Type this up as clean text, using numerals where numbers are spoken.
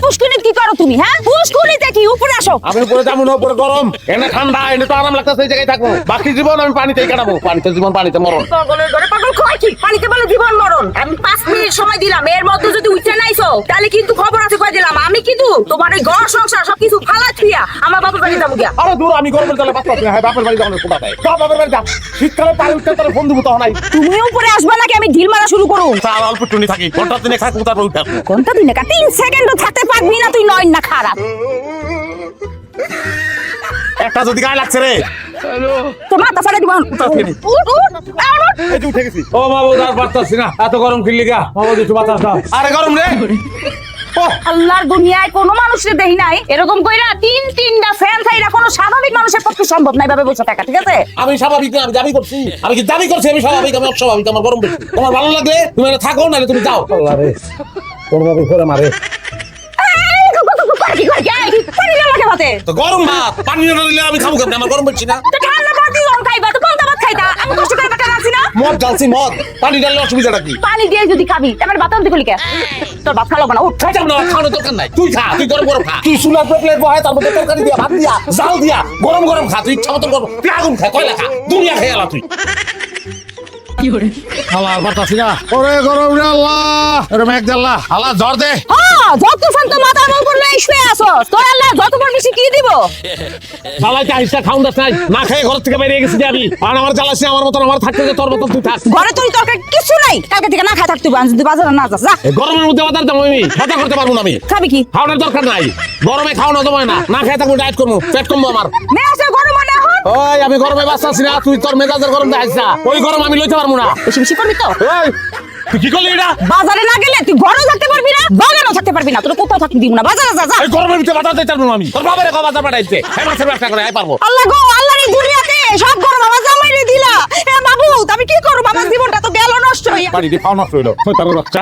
পুষ্কুনি কি করো তুমি? হ্যাঁ, পুষ্কুনিতে কি? উপরে আসো। আমি উপরে যাবো না, উপরে গরম, এনে ঠান্ডা, এনে তো আরাম লাগতেছে, এই জায়গায় থাকবো। বাকি জীবন আমি পানিতেই কাটাবো। পানিতে জীবন, পানিতে মরণ। পাগলের ঘরে পাগল কয় কি? পানিতে বলে জীবন মরণ। আমি 5 মিনিট সময় দিলাম, এর মধ্যে যদি উঠে নাইছো তাহলে কিন্তু খবর আছে কই দিলাম। আমি কিন্তু তোমার এই ঘর সংসার সবকিছু ফালা থুইয়া আমার বাবার বাড়ি যাবো গিয়া। আরে দূর, আমি গরমের জলে বাঁচতে পারছি না। হ্যাঁ, বাপের বাড়ি যাবো, কোথা যায়? সব বাপের বাড়ি যা। শীতকালে পানি উঠতে তাহলে ফোন দিব তো নাই। তুমি উপরে আসবা নাকি আমি ঢিল মারা শুরু করুম? তার অল্প টুনি থাকি, ঘন্টা দিনে খাক তারপর উঠে আসবো। কোনটা দিনে কা 3 সেকেন্ডও থাকতে পারবি না তুই? নয় না খারাপ একটা যদি গায়ে লাগছে রে, তো মাথা ফাড়া দিব। উঠ উঠ এই যে উঠে গেছি। ও মাবুদ, আর পারতাছি না, এত গরম কিনলি গা। মাবুদ একটু বাতাস দাও। আরে গরম রে। আল্লাহর দুনিয়ায় কোনো মানুষের দেই নাই এরকম কইরা তিনটা ফ্যান থাইরা কোনো স্বাভাবিক মানুষের পক্ষে সম্ভব নাই ভাবে বসে থাকা, ঠিক আছে? আমি স্বাভাবিক না, আমি দাবি করছি। আমি কি দাবি করছি আমি স্বাভাবিক? আমি অস্বাভাবিক, আমার গরম বেশি। তোমার ভালো লাগলে তুমি এখানে থাকো, নাহলে তুমি যাও। আল্লাহ রে, কোনভাবে করে মারে। তো গরম ভাত পানি না দিলে আমি খাবো কেমন? আমার গরম বেশি না। ঠান্ডা ভাত দিও খাইবা তো পান্তা ভাত খাইতা। আমি কষ্ট করে টাকা রাখছি না। মদ ঢালছি, মদ। পানি ঢাললে অসুবিধাটা কি? পানি দিয়ে যদি খাবি আমার ভাত আনতে কইলি কে? তোর ভাত খালো না, উঠ। খাইতাম না, খাওয়ানোর দরকার নাই। তুই খা, তুই গরম গরম খা। তুই চুলা প্লেট বহায়, তার মধ্যে তরকারি দিয়া, ভাত দিয়া, জাল দিয়া, গরম গরম খা। তুই ইচ্ছা মতো গরম, তুই আগুন খা, কয়লা খা, দুনিয়া খেয়ে এলা তুই। আল্লাহ বাতাসি না, ওরে গরম রে আল্লাহ, ওরে মেঘ জ্বালা, আল্লাহ জ্বর দে। হ্যাঁ, যত শান্ত মাথার উপর লই শুয়ে আছস তোর আল্লাহ যত বড় বেশি কি দিব? শালাইতে আইসা খাউন দাস নাই, না খেয়ে ঘর থেকে বেরিয়ে গেছি যে আমি। আর আমার জ্বালাসি, আমার মতন আমার থাকতে যে তোর মতন তুই থাক। ঘরে তুই তরকারি কিছু নাই, কালকে থেকে না খাই থাকতে পারবি যদি বাজারে না যাস। যা, এই গরমের মধ্যে বাজার দাম আমি বাজার করতে পারবো না। আমি খাবি কি? খাওয়ানোর দরকার নাই, গরমে খাওয়ানো জমায় না। না খেয়ে থাকবো, ডায়েট করবো, পেট কমবো আমার। মেয়াসে গরম মানে এখন ওই আমি গরমে বাঁচতাছি না, তুই তোর মেজাজের গরম দেখাইছ না। ওই গরম আমি লইতে পারবো না। বেশি বেশি করবি তো। ওই তুই কি করলি এটা? বাজারে না গেলে তুই ঘরেও থাকতে পারবি না, বাগানেও থাকতে পারবি না। তোর কোথাও থাকতে দিব না, বাজারে যা। যা এই গরমের ভিতরে বাজার দিতে পারবো না আমি। তোর বাবার এক বাজার পাঠাইছে, হ্যাঁ মাছের ব্যবসা করে, হ্যাঁ পারবো। আল্লাহ গো, আল্লাহর এই দুনিয়াতে সব গরম আমার জামাইরে দিলা। এ বাবু, আমি কি করব? আমার জীবনটা তো গেল নষ্ট হইয়া। পানি দিয়ে খাওয়া নষ্ট হইলো, তার বাচ্চা।